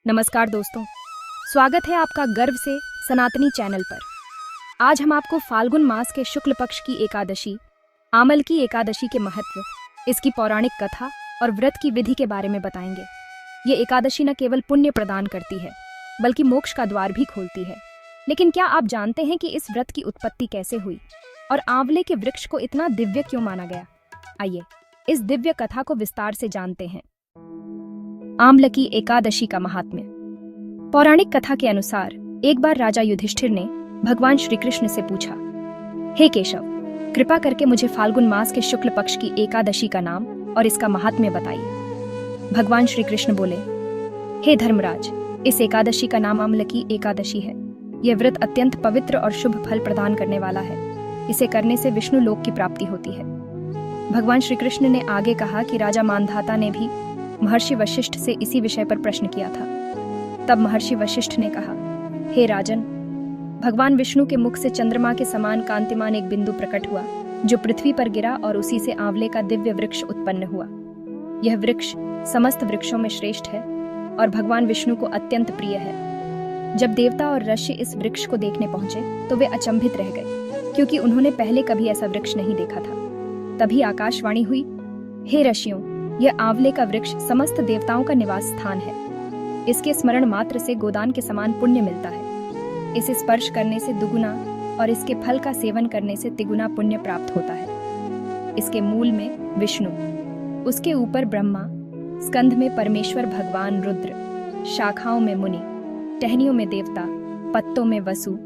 नमस्कार दोस्तों, स्वागत है आपका गर्व से सनातनी चैनल पर। आज हम आपको फाल्गुन मास के शुक्ल पक्ष की एकादशी आमल की एकादशी के महत्व, इसकी पौराणिक कथा और व्रत की विधि के बारे में बताएंगे। ये एकादशी न केवल पुण्य प्रदान करती है बल्कि मोक्ष का द्वार भी खोलती है। लेकिन क्या आप जानते हैं कि इस व्रत की उत्पत्ति कैसे हुई और आंवले के वृक्ष को इतना दिव्य क्यों माना गया? आइए इस दिव्य कथा को विस्तार से जानते हैं। आमल की एकादशी का महात्म्य। पौराणिक कथा के अनुसार एक बार राजा युधिष्ठिर ने भगवान श्री कृष्ण से पूछा, हे केशव, कृपा करके मुझे फाल्गुन मास के शुक्ल पक्ष की एकादशी का नाम और इसका महात्म्य बताइए। भगवान श्री कृष्ण बोले, हे धर्मराज, इस एकादशी का नाम आमल की एकादशी है। यह व्रत अत्यंत पवित्र और शुभ फल प्रदान करने वाला है। इसे करने से विष्णु लोक की प्राप्ति होती है। भगवान श्री कृष्ण ने आगे कहा कि राजा मानधाता ने भी महर्षि वशिष्ठ से इसी विषय पर प्रश्न किया था। तब महर्षि वशिष्ठ ने कहा, हे राजन, भगवान विष्णु के मुख से चंद्रमा के समान कांतिमान एक बिंदु प्रकट हुआ जो पृथ्वी पर गिरा और उसी से आंवले का दिव्य वृक्ष उत्पन्न हुआ। यह वृक्ष समस्त वृक्षों में श्रेष्ठ है और भगवान विष्णु को अत्यंत प्रिय है। जब देवता और ऋषि इस वृक्ष को देखने पहुंचे तो वे अचंभित रह गए, क्योंकि उन्होंने पहले कभी ऐसा वृक्ष नहीं देखा था। तभी आकाशवाणी हुई, हे ऋषियों, यह आंवले का वृक्ष समस्त देवताओं का निवास स्थान है। इसके स्मरण मात्र से गोदान के समान पुण्य मिलता है। इसे स्पर्श करने से दुगुना और इसके फल का सेवन करने से तिगुना पुण्य प्राप्त होता है। इसके मूल में विष्णु, उसके ऊपर ब्रह्मा, स्कंध में परमेश्वर भगवान रुद्र, शाखाओं में मुनि, टहनियों में देवता, पत्तों में वसु,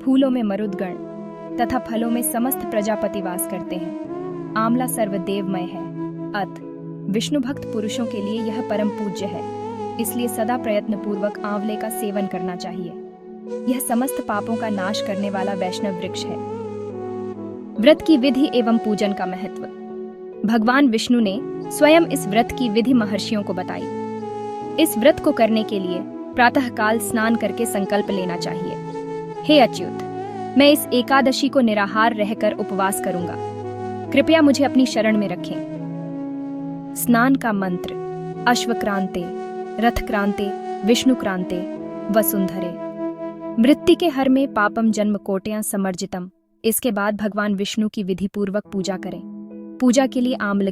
फूलों में मरुदगण तथा फलों में समस्त प्रजापति वास करते हैं। आंवला सर्वदेवमय है। अत विष्णु भक्त पुरुषों के लिए यह परम पूज्य है। इसलिए सदा प्रयत्न पूर्वक आंवले का सेवन करना चाहिए। यह समस्त पापों का नाश करने वाला वैष्णव वृक्ष है। व्रत की विधि एवं पूजन का महत्व। भगवान विष्णु ने स्वयं इस व्रत की विधि महर्षियों को बताई। इस व्रत को करने के लिए प्रातःकाल स्नान करके संकल्प लेना चाहिए, हे अच्युत, मैं इस एकादशी को निराहार रहकर उपवास करूंगा, कृपया मुझे अपनी शरण में रखें। स्नान का मंत्र। अश्वक्रांते, रथक्रांते, विष्णुक्रांते, वसुंधरे। मृत्यु के हर में पापम जन्म कोटयां समर्जितम। इसके बाद भगवान विष्णु की विधि पूर्वक पूजा करें। पूजा के लिए आंवले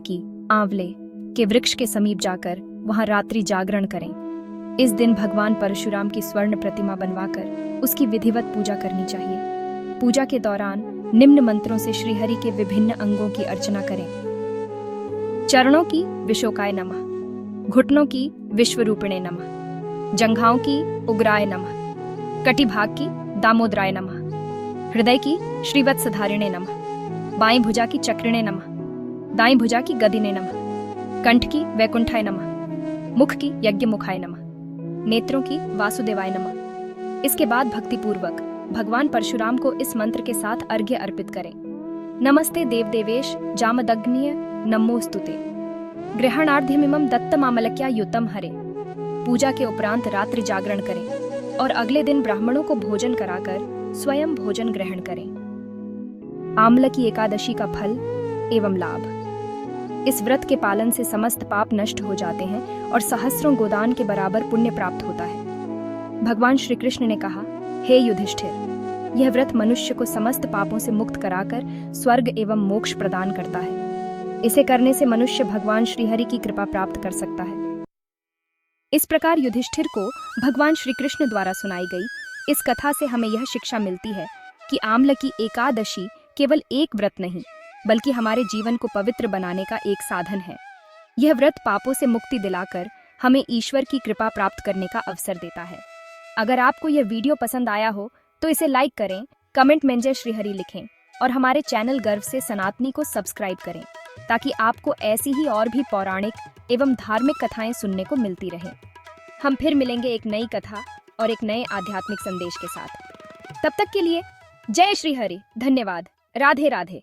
के वृक्ष के समीप जाकर वहां रात्रि जागरण करें। इस दिन भगवान परशुराम की स्वर्ण प्रतिमा बनवाकर उसकी विधिवत पूजा करनी चाहिए। पूजा के दौरान निम्न मंत्रों से श्रीहरि के विभिन्न अंगों की अर्चना करें। चरणों की विशोकाय नमः, घुटनों की विश्वरूपिणे नमः, जंघाओं की उग्राय नमः, कटिभाग की दामोदराय नमः, हृदय की श्रीवत्सधारिणे नमः, बाईं भुजा की चक्रिणे नमः, दाईं भुजा की गदिने नमः, कंठ की वैकुंठाय नमः, मुख की यज्ञमुखाय नमः, नेत्रों की वासुदेवाय नमः। इसके बाद भक्तिपूर्वक भगवान परशुराम को इस मंत्र के साथ अर्घ्य अर्पित करें। नमस्ते देवदेवेश जामदग्निय नमोस्तुते, ग्रहणार्ध्यमिमं दत्तमामलक्या युतम हरे। पूजा के उपरांत रात्रि जागरण करें और अगले दिन ब्राह्मणों को भोजन कराकर स्वयं भोजन ग्रहण करें। आमल की एकादशी का फल एवं लाभ। इस व्रत के पालन से समस्त पाप नष्ट हो जाते हैं और सहस्रों गोदान के बराबर पुण्य प्राप्त होता है। भगवान श्री कृष्ण ने कहा, हे युधिष्ठिर, यह व्रत मनुष्य को समस्त पापों से मुक्त कराकर स्वर्ग एवं मोक्ष प्रदान करता है। इसे करने से मनुष्य भगवान श्रीहरि की कृपा प्राप्त कर सकता है। इस प्रकार युधिष्ठिर को भगवान श्री कृष्ण द्वारा सुनाई गई इस कथा से हमें यह शिक्षा मिलती है कि आमल की एकादशी केवल एक व्रत नहीं बल्कि हमारे जीवन को पवित्र बनाने का एक साधन है। यह व्रत पापों से मुक्ति दिलाकर हमें ईश्वर की कृपा प्राप्त करने का अवसर देता है। अगर आपको यह वीडियो पसंद आया हो तो इसे लाइक करें, कमेंट में जय श्रीहरि लिखें और हमारे चैनल गर्व से सनातनी को सब्सक्राइब करें ताकि आपको ऐसी ही और भी पौराणिक एवं धार्मिक कथाएं सुनने को मिलती रहें। हम फिर मिलेंगे एक नई कथा और एक नए आध्यात्मिक संदेश के साथ। तब तक के लिए जय श्रीहरि। धन्यवाद। राधे राधे।